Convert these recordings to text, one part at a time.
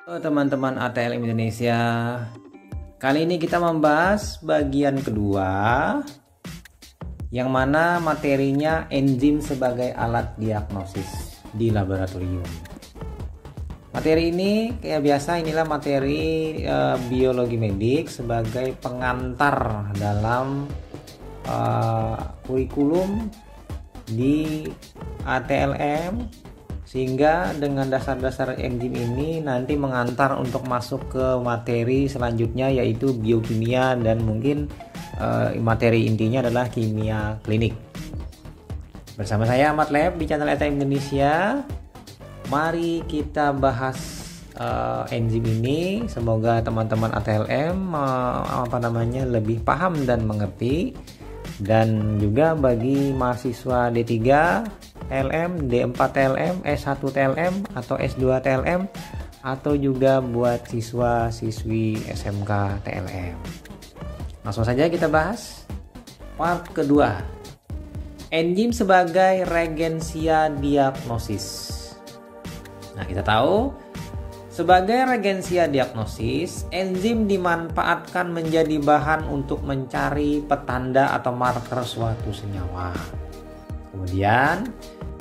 Halo teman-teman ATLM Indonesia. Kali ini kita membahas bagian kedua, yang mana materinya enzim sebagai alat diagnosis di laboratorium. Materi ini kayak biasa, inilah materi biologi medik sebagai pengantar dalam kurikulum di ATLM, sehingga dengan dasar-dasar enzim ini nanti mengantar untuk masuk ke materi selanjutnya, yaitu biokimia, dan mungkin materi intinya adalah kimia klinik. Bersama saya Ahmad Lab di channel ATLM Indonesia. Mari kita bahas enzim ini. Semoga teman-teman ATLM lebih paham dan mengerti. Dan juga bagi mahasiswa D3 TLM, D4 TLM, S1 TLM atau S2 TLM, atau juga buat siswa-siswi SMK TLM. Langsung saja kita bahas part kedua, enzim sebagai regensia diagnosis. Nah, kita tahu sebagai regensia diagnosis, enzim dimanfaatkan menjadi bahan untuk mencari petanda atau marker suatu senyawa. Kemudian,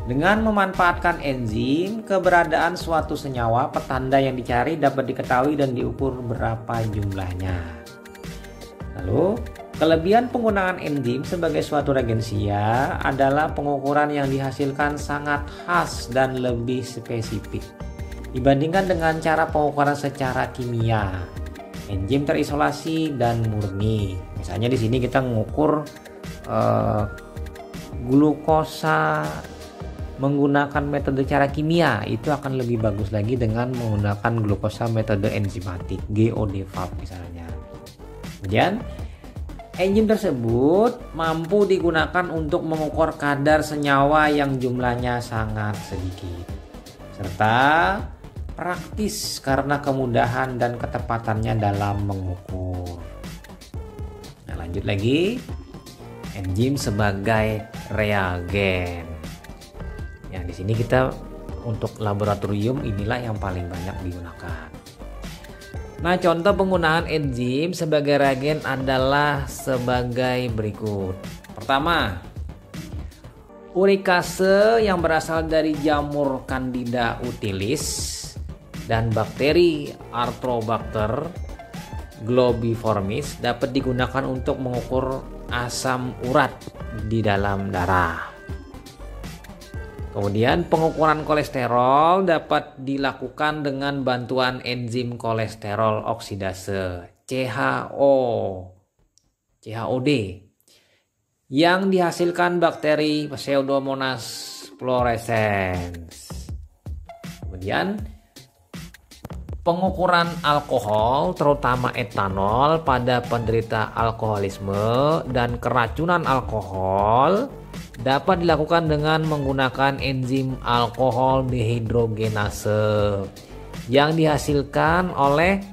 dengan memanfaatkan enzim, keberadaan suatu senyawa, petanda yang dicari dapat diketahui dan diukur berapa jumlahnya. Lalu, kelebihan penggunaan enzim sebagai suatu regensia adalah pengukuran yang dihasilkan sangat khas dan lebih spesifik dibandingkan dengan cara pengukuran secara kimia. Enzim terisolasi dan murni. Misalnya di sini kita mengukur glukosa menggunakan metode cara kimia, itu akan lebih bagus lagi dengan menggunakan glukosa metode enzimatik, GODFAP misalnya. Kemudian enzim tersebut mampu digunakan untuk mengukur kadar senyawa yang jumlahnya sangat sedikit, serta praktis karena kemudahan dan ketepatannya dalam mengukur. Nah, lanjut lagi, enzim sebagai reagen. Ya, di sini kita untuk laboratorium inilah yang paling banyak digunakan. Nah, contoh penggunaan enzim sebagai reagen adalah sebagai berikut. Pertama, urikase yang berasal dari jamur Candida utilis dan bakteri Arthrobacter globiformis dapat digunakan untuk mengukur asam urat di dalam darah. Kemudian pengukuran kolesterol dapat dilakukan dengan bantuan enzim kolesterol oksidase CHOD yang dihasilkan bakteri Pseudomonas fluorescens. Kemudian pengukuran alkohol, terutama etanol, pada penderita alkoholisme dan keracunan alkohol dapat dilakukan dengan menggunakan enzim alkohol dehidrogenase yang dihasilkan oleh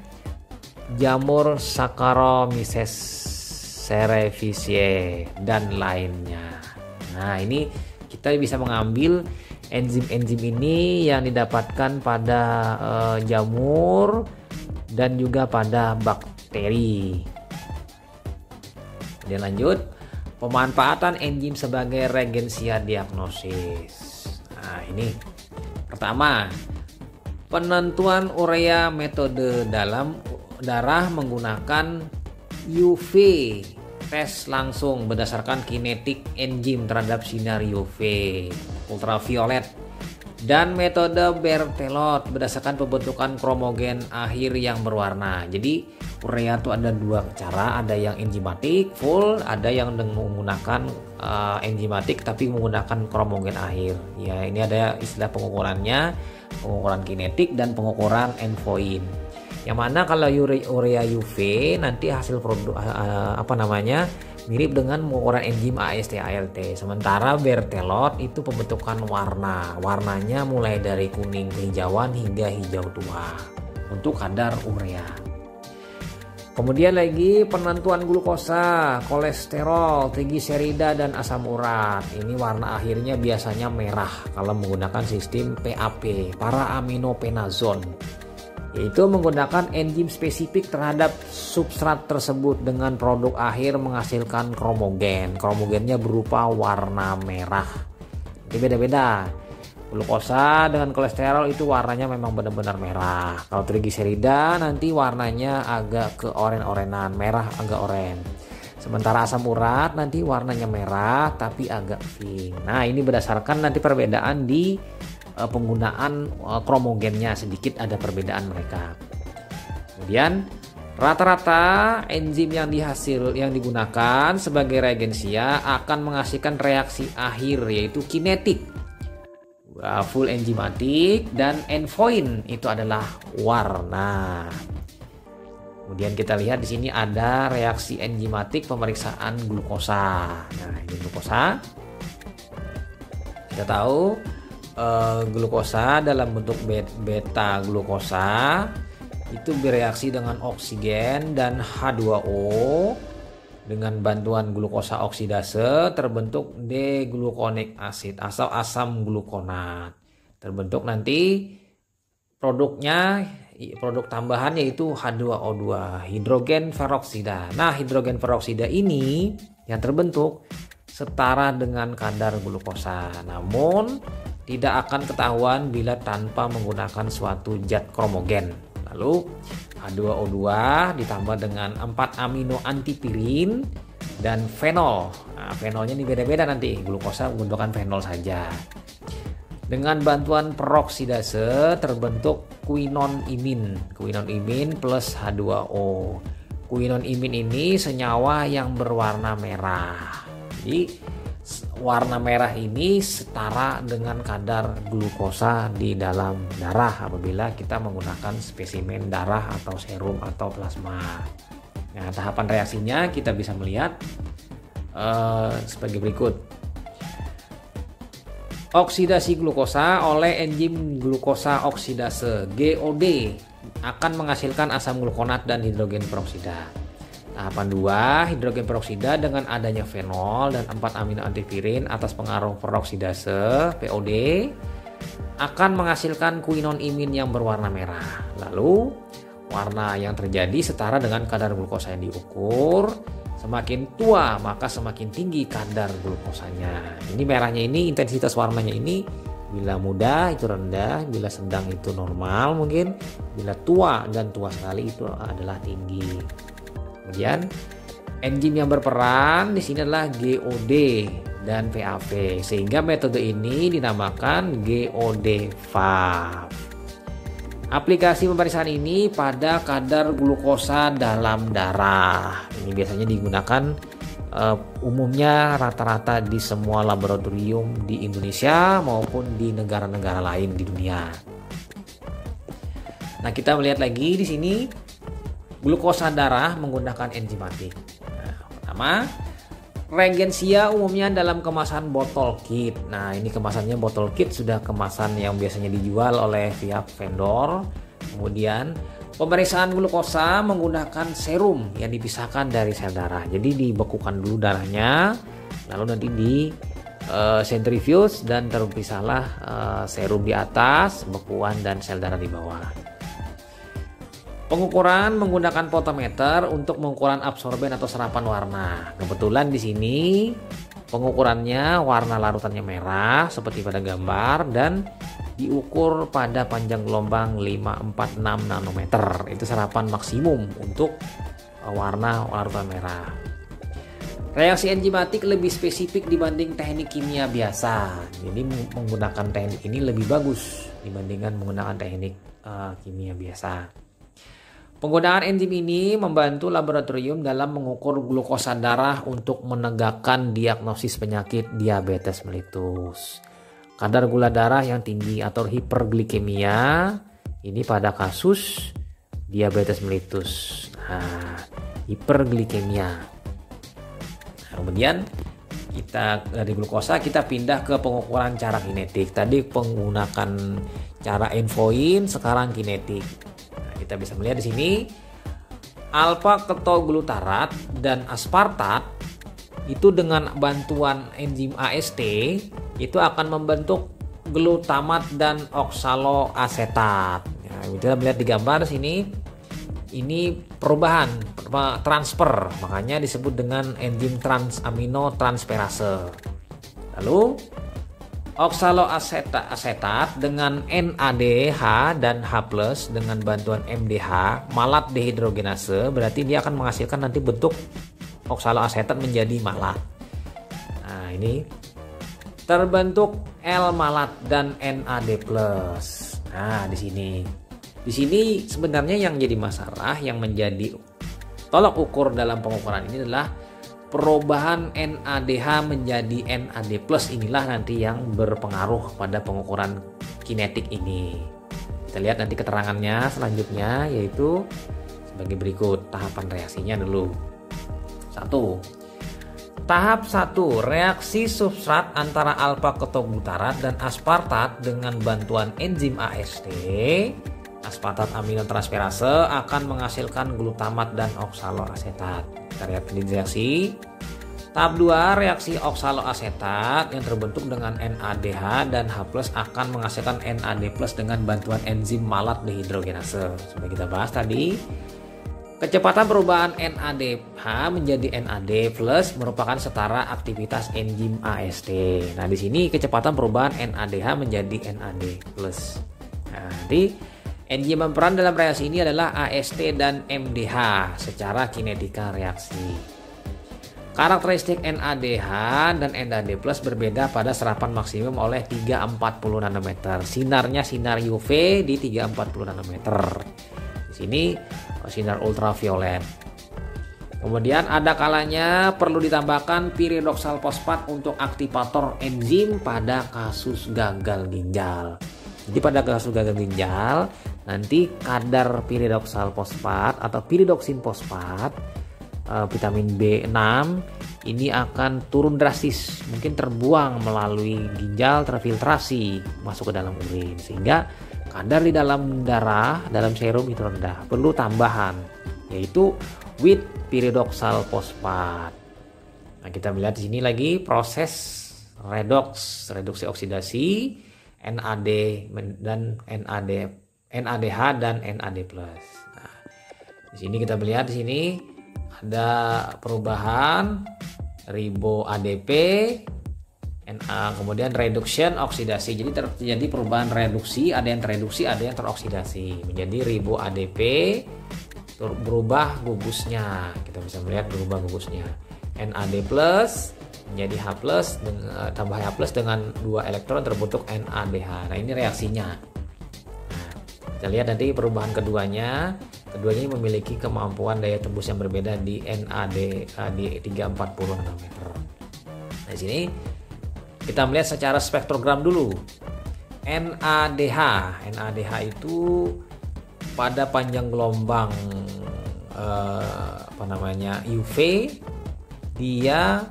jamur Saccharomyces cerevisiae dan lainnya. Nah, ini kita bisa mengambil enzim-enzim ini yang didapatkan pada jamur dan juga pada bakteri. Dan lanjut, pemanfaatan enzim sebagai regensia diagnosis. Nah, ini pertama, penentuan urea metode dalam darah menggunakan UV tes langsung berdasarkan kinetik enzim terhadap sinar UV ultraviolet, dan metode Berthelot berdasarkan pembentukan kromogen akhir yang berwarna. Jadi urea itu ada dua cara, ada yang enzimatik full, ada yang menggunakan enzimatik tapi menggunakan kromogen akhir. Ya, ini ada istilah pengukurannya, pengukuran kinetik dan pengukuran endpoint. Yang mana kalau urea UV nanti hasil produk mirip dengan pengukuran enzim AST ALT. Sementara Berthelot itu pembentukan warnanya mulai dari kuning kehijauan hingga hijau tua untuk kadar urea. Kemudian lagi penentuan glukosa, kolesterol, trigliserida dan asam urat. Ini warna akhirnya biasanya merah kalau menggunakan sistem PAP, para aminopenazon. yaitu menggunakan enzim spesifik terhadap substrat tersebut dengan produk akhir menghasilkan kromogen. Kromogennya berupa warna merah. Ini beda-beda. Glukosa dengan kolesterol itu warnanya memang benar-benar merah. Kalau trigliserida nanti warnanya agak ke oren-orenan, merah agak oren. Sementara asam urat nanti warnanya merah tapi agak pink. Nah, ini berdasarkan nanti perbedaan di penggunaan kromogennya, sedikit ada perbedaan mereka. Kemudian rata-rata enzim yang digunakan sebagai reagensia akan menghasilkan reaksi akhir yaitu kinetik, full enzimatik, dan endpoint itu adalah warna. Kemudian kita lihat di sini ada reaksi enzimatik pemeriksaan glukosa. Nah, ini glukosa. Kita tahu glukosa dalam bentuk beta glukosa itu bereaksi dengan oksigen dan H2O. Dengan bantuan glukosa oksidase terbentuk D-gluconic acid atau asam glukonat. Terbentuk nanti produk tambahan yaitu H2O2, hidrogen peroksida. Nah, hidrogen peroksida ini yang terbentuk setara dengan kadar glukosa, namun tidak akan ketahuan bila tanpa menggunakan suatu zat kromogen. Lalu H2O2 ditambah dengan 4 amino antipirin dan fenol. Nah, fenolnya ini beda-beda nanti. Glukosa menggunakan fenol saja. Dengan bantuan peroksidase terbentuk quinon imin. Quinon imin plus H2O. Quinon imin ini senyawa yang berwarna merah. Jadi warna merah ini setara dengan kadar glukosa di dalam darah apabila kita menggunakan spesimen darah atau serum atau plasma. Nah, tahapan reaksinya kita bisa melihat sebagai berikut. Oksidasi glukosa oleh enzim glukosa oksidase GOD akan menghasilkan asam glukonat dan hidrogen peroksida. Tahapan 2, hidrogen peroksida dengan adanya fenol dan 4 amino antipirin atas pengaruh peroksidase POD akan menghasilkan quinon imin yang berwarna merah. Lalu warna yang terjadi setara dengan kadar glukosa yang diukur. Semakin tua maka semakin tinggi kadar glukosanya. Ini merahnya ini intensitas warnanya ini bila muda itu rendah, bila sedang itu normal mungkin, bila tua dan tua sekali itu adalah tinggi. Kemudian enzim yang berperan di sini adalah GOD dan PAV, sehingga metode ini dinamakan GOD-FAV. Aplikasi pemeriksaan ini pada kadar glukosa dalam darah. Ini biasanya digunakan umumnya rata-rata di semua laboratorium di Indonesia maupun di negara-negara lain di dunia. Nah, kita melihat lagi di sini glukosa darah menggunakan enzimatik. Nah, pertama, reagensia umumnya dalam kemasan botol kit. Nah, ini kemasannya botol kit, sudah kemasan yang biasanya dijual oleh pihak vendor. Kemudian pemeriksaan glukosa menggunakan serum yang dipisahkan dari sel darah. Jadi dibekukan dulu darahnya, lalu nanti di centrifuge dan terpisahlah serum di atas, bekuan dan sel darah di bawah. Pengukuran menggunakan potenometer untuk pengukuran absorben atau serapan warna. Kebetulan di sini pengukurannya warna larutannya merah seperti pada gambar dan diukur pada panjang gelombang 546 nanometer. Itu serapan maksimum untuk warna larutan merah. Reaksi enzimatik lebih spesifik dibanding teknik kimia biasa. Jadi menggunakan teknik ini lebih bagus dibandingkan menggunakan teknik kimia biasa. Penggunaan enzim ini membantu laboratorium dalam mengukur glukosa darah untuk menegakkan diagnosis penyakit diabetes mellitus. Kadar gula darah yang tinggi atau hiperglikemia ini pada kasus diabetes mellitus. Nah, hiperglikemia. Nah, kemudian kita dari glukosa kita pindah ke pengukuran cara kinetik. Tadi menggunakan cara endpoint, sekarang kinetik. Kita bisa melihat di sini alfa ketoglutarat dan aspartat itu dengan bantuan enzim AST itu akan membentuk glutamat dan oksaloasetat. Ya, Nah, kita melihat di gambar sini, ini perubahan transfer, makanya disebut dengan enzim transaminotransferase. Lalu oksaloasetat dengan NADH dan H+ dengan bantuan MDH, malat dehidrogenase, berarti dia akan menghasilkan nanti bentuk oksaloasetat menjadi malat. Nah, ini terbentuk L-malat dan NAD+. Nah, di sini sebenarnya yang jadi masalah, yang menjadi tolak ukur dalam pengukuran ini adalah perubahan NADH menjadi NAD+. Inilah nanti yang berpengaruh pada pengukuran kinetik ini. Kita lihat nanti keterangannya selanjutnya, yaitu sebagai berikut. Tahapan reaksinya dulu. 1. Tahap 1, reaksi substrat antara alfa ketobutarat dan aspartat dengan bantuan enzim AST, aspartat aminotransferase, akan menghasilkan glutamat dan oksaloasetat. Kita lihat di reaksi. Tahap 2, reaksi oksaloasetat yang terbentuk dengan NADH dan H+ akan menghasilkan NAD+ dengan bantuan enzim malat dehidrogenase. Sudah kita bahas tadi. Kecepatan perubahan NADH menjadi NAD+ merupakan setara aktivitas enzim AST. Nah, di sini kecepatan perubahan NADH menjadi NAD+. Nah, nanti enzim berperan dalam reaksi ini adalah AST dan MDH secara kinetika reaksi. Karakteristik NADH dan NAD+ berbeda pada serapan maksimum oleh 340 nanometer. Sinarnya sinar UV di 340 nanometer. Di sini sinar ultraviolet. Kemudian ada kalanya perlu ditambahkan piridoksal fosfat untuk aktivator enzim pada kasus gagal ginjal. Jadi pada kasus gagal ginjal nanti kadar piridoksal fosfat atau piridoksin fosfat vitamin B6 ini akan turun drastis, mungkin terbuang melalui ginjal, terfiltrasi masuk ke dalam urin, sehingga kadar di dalam darah, dalam serum itu rendah. Perlu tambahan, yaitu with piridoksal fosfat. Nah, kita melihat di sini lagi proses reduksi oksidasi NAD dan NADH dan NAD+. Nah, di sini kita melihat di sini ada perubahan ribo ADP, kemudian reduction oksidasi. Jadi terjadi perubahan reduksi, ada yang tereduksi, ada yang teroksidasi menjadi ribo ADP, berubah gugusnya. Kita bisa melihat berubah gugusnya. NAD+ menjadi H+, tambah H+ dengan 2 elektron terbentuk NADH. Nah, ini reaksinya. Nah, kita lihat nanti perubahan keduanya. Keduanya memiliki kemampuan daya tembus yang berbeda di NAD di 340 nanometer. Nah, di sini kita melihat secara spektrogram dulu. NADH itu pada panjang gelombang UV dia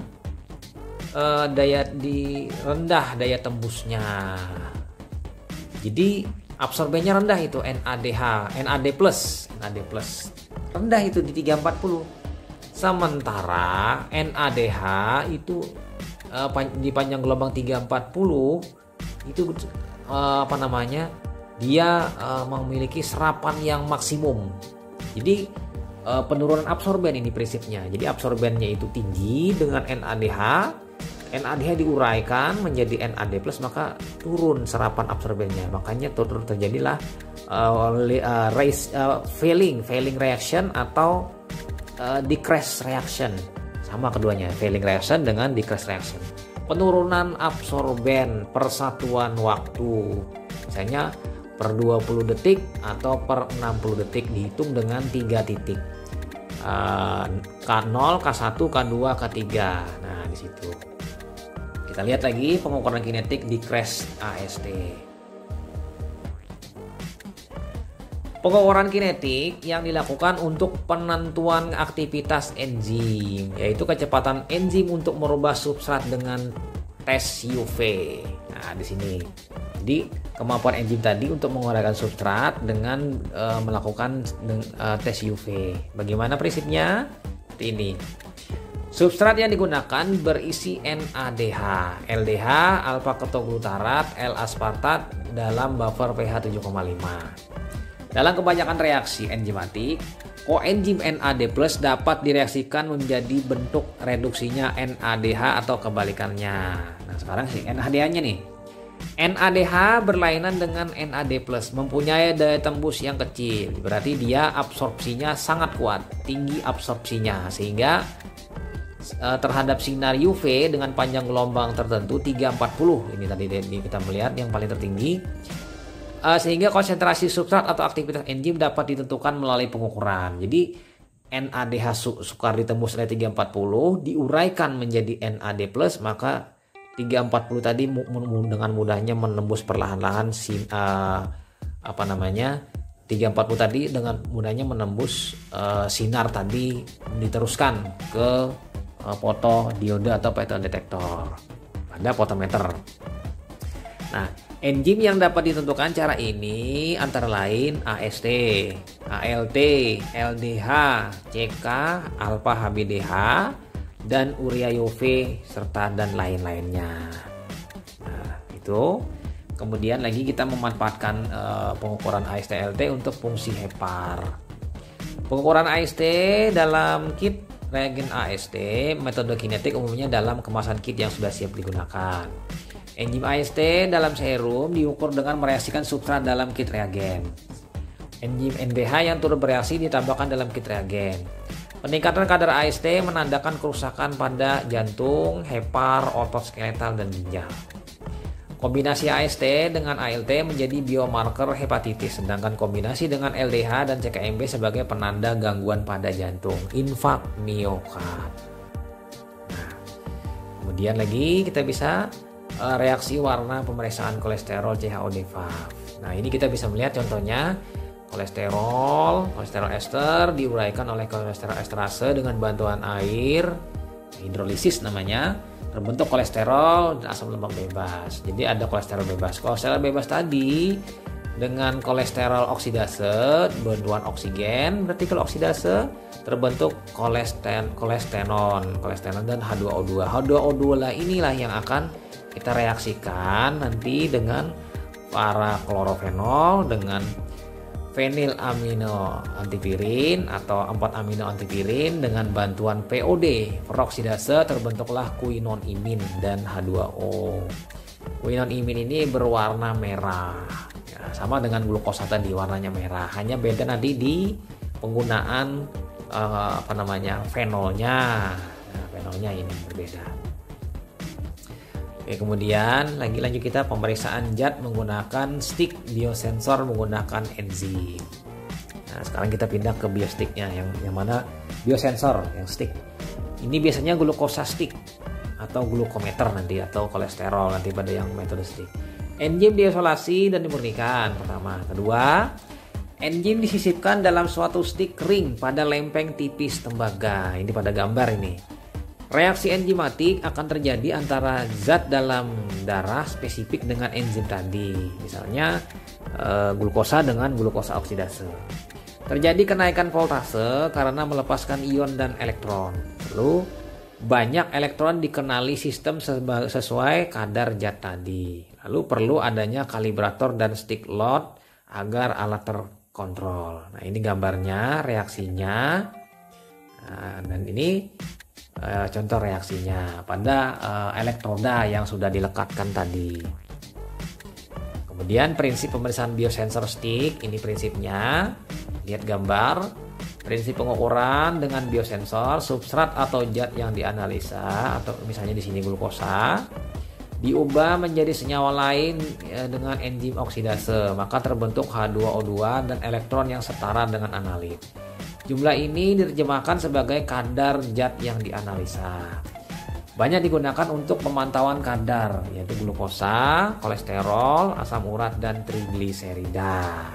rendah daya tembusnya. Jadi absorbennya rendah itu NAD+, rendah itu di 340. Sementara NADH itu di panjang gelombang 340 itu dia memiliki serapan yang maksimum. Jadi penurunan absorben ini prinsipnya. Jadi absorbennya itu tinggi dengan NADH diuraikan menjadi NAD+, maka turun serapan absorbennya. Makanya terjadilah failing reaction atau decrease reaction. Sama keduanya, failing reaction dengan decrease reaction. Penurunan absorben per satuan waktu, misalnya per 20 detik atau per 60 detik, dihitung dengan 3 titik. K0, K1, K2, K3. Nah, di situ. Kita lihat lagi pengukuran kinetik di crash AST. Pengukuran kinetik yang dilakukan untuk penentuan aktivitas enzim, yaitu kecepatan enzim untuk merubah substrat dengan tes UV. Nah, di sini. Jadi kemampuan enzim tadi untuk menguraikan substrat dengan melakukan tes UV. Bagaimana prinsipnya? Seperti ini. Substrat yang digunakan berisi NADH, LDH, alfa ketoglutarat, L-aspartat dalam buffer pH 7,5. Dalam kebanyakan reaksi enzimatik, koenzim NAD+ dapat direaksikan menjadi bentuk reduksinya NADH atau kebalikannya. Nah, sekarang si NADH-nya nih. NADH berlainan dengan NAD+, mempunyai daya tembus yang kecil. Berarti dia absorpsinya sangat kuat, tinggi absorpsinya, sehingga terhadap sinar UV dengan panjang gelombang tertentu 340. Ini tadi kita melihat yang paling tertinggi. Sehingga konsentrasi substrat atau aktivitas enzim dapat ditentukan melalui pengukuran. Jadi NADH sukar ditembus oleh 340 diuraikan menjadi NAD+, maka 340 tadi dengan mudahnya menembus perlahan-lahan 340 tadi dengan mudahnya menembus sinar tadi, diteruskan ke fotodiode atau photon detector pada fotometer. Nah, enzim yang dapat ditentukan cara ini antara lain AST, ALT, LDH, CK, alpha HBDH, dan urea UV serta dan lain-lainnya. Nah, itu. Kemudian lagi kita memanfaatkan pengukuran AST LT untuk fungsi hepar. Pengukuran AST dalam kit reagen AST metode kinetik umumnya dalam kemasan kit yang sudah siap digunakan. Enzim AST dalam serum diukur dengan mereaksikan substrat dalam kit reagen. Enzim NBH yang turut bereaksi ditambahkan dalam kit reagen. Peningkatan kadar AST menandakan kerusakan pada jantung, hepar, otot skeletal, dan ginjal. Kombinasi AST dengan ALT menjadi biomarker hepatitis, sedangkan kombinasi dengan LDH dan CKMB sebagai penanda gangguan pada jantung, infak miokard. Nah, kemudian lagi kita bisa reaksi warna pemeriksaan kolesterol CHO-DFAF. Nah, ini kita bisa melihat contohnya kolesterol ester diuraikan oleh kolesterol esterase dengan bantuan air, hidrolisis namanya, terbentuk kolesterol dan asam lemak bebas. Jadi ada kolesterol bebas. Kolesterol bebas tadi dengan kolesterol oksidase, bantuan oksigen, berarti kalau oksidase terbentuk kolestenon dan H2O2. H2O2 lah inilah yang akan kita reaksikan nanti dengan para klorofenol dengan fenil amino antipirin atau 4 amino antipirin dengan bantuan POD peroksidase terbentuklah quinonimin dan H2O. Quinonimin ini berwarna merah, ya, sama dengan glukosa tadi warnanya merah, hanya beda nanti di penggunaan fenolnya. Nah, fenolnya ini berbeda. Oke, kemudian lanjut kita pemeriksaan zat menggunakan stick biosensor menggunakan enzim. Nah, sekarang kita pindah ke biosticknya yang mana biosensor yang stick. Ini biasanya glukosa stick atau glukometer nanti atau kolesterol nanti pada yang metode stick. Enzim diisolasi dan dimurnikan pertama. Kedua, enzim disisipkan dalam suatu stick ring pada lempeng tipis tembaga. Ini pada gambar ini. Reaksi enzimatik akan terjadi antara zat dalam darah spesifik dengan enzim tadi, misalnya glukosa dengan glukosa oksidase. Terjadi kenaikan voltase karena melepaskan ion dan elektron. Lalu banyak elektron dikenali sistem sesuai kadar zat tadi. Lalu perlu adanya kalibrator dan stick load agar alat terkontrol. Nah, ini gambarnya, reaksinya. Nah, dan ini contoh reaksinya pada elektroda yang sudah dilekatkan tadi. Kemudian prinsip pemeriksaan biosensor stick, ini prinsipnya, lihat gambar. Prinsip pengukuran dengan biosensor, substrat atau zat yang dianalisa atau misalnya di sini glukosa diubah menjadi senyawa lain dengan enzim oksidase, maka terbentuk H2O2 dan elektron yang setara dengan analit. Jumlah ini diterjemahkan sebagai kadar zat yang dianalisa. Banyak digunakan untuk pemantauan kadar, yaitu glukosa, kolesterol, asam urat, dan trigliserida.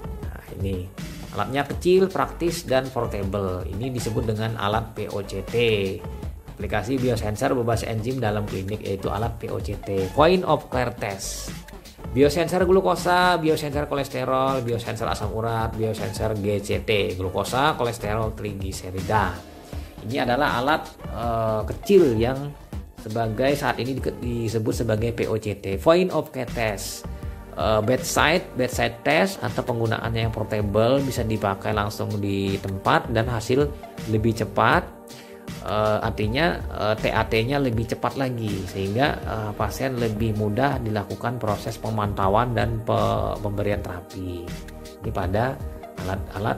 Nah, ini alatnya kecil, praktis, dan portable. Ini disebut dengan alat POCT. Aplikasi biosensor berbasis enzim dalam klinik yaitu alat POCT, point of care test. Biosensor glukosa, biosensor kolesterol, biosensor asam urat, biosensor GCT, glukosa, kolesterol, trigliserida. Ini adalah alat kecil yang sebagai saat ini disebut sebagai POCT, point of care test. bedside test atau penggunaannya yang portable, bisa dipakai langsung di tempat dan hasil lebih cepat. Artinya TAT-nya lebih cepat lagi, sehingga pasien lebih mudah dilakukan proses pemantauan dan pemberian terapi. Ini pada alat-alat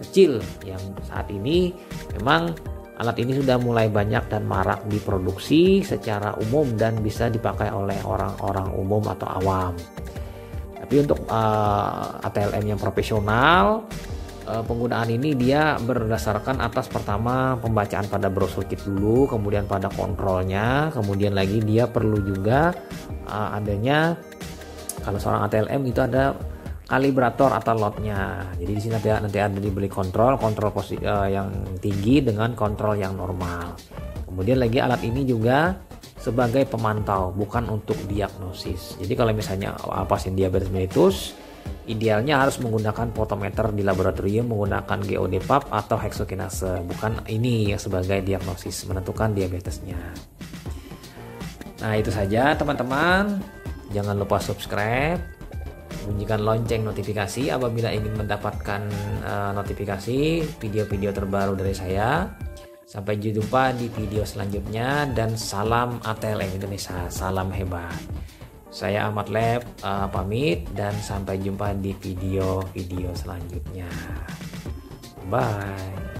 kecil yang saat ini memang alat ini sudah mulai banyak dan marak diproduksi secara umum dan bisa dipakai oleh orang-orang umum atau awam. Tapi untuk ATLM yang profesional, penggunaan ini dia berdasarkan atas pertama pembacaan pada brosur kit dulu, kemudian pada kontrolnya, kemudian lagi dia perlu juga adanya, kalau seorang ATLM itu ada kalibrator atau lotnya. Jadi di sini nanti ada dibeli kontrol yang tinggi dengan kontrol yang normal. Kemudian lagi alat ini juga sebagai pemantau, bukan untuk diagnosis. Jadi kalau misalnya pasien diabetes mellitus, idealnya harus menggunakan potenometer di laboratorium menggunakan GOD-PAP atau heksokinase, bukan ini sebagai diagnosis menentukan diabetesnya. Nah, itu saja teman-teman. Jangan lupa subscribe, bunyikan lonceng notifikasi apabila ingin mendapatkan notifikasi video-video terbaru dari saya. Sampai jumpa di video selanjutnya dan salam ATLM Indonesia, salam hebat. Saya Ahmad Lab pamit dan sampai jumpa di video-video selanjutnya. Bye.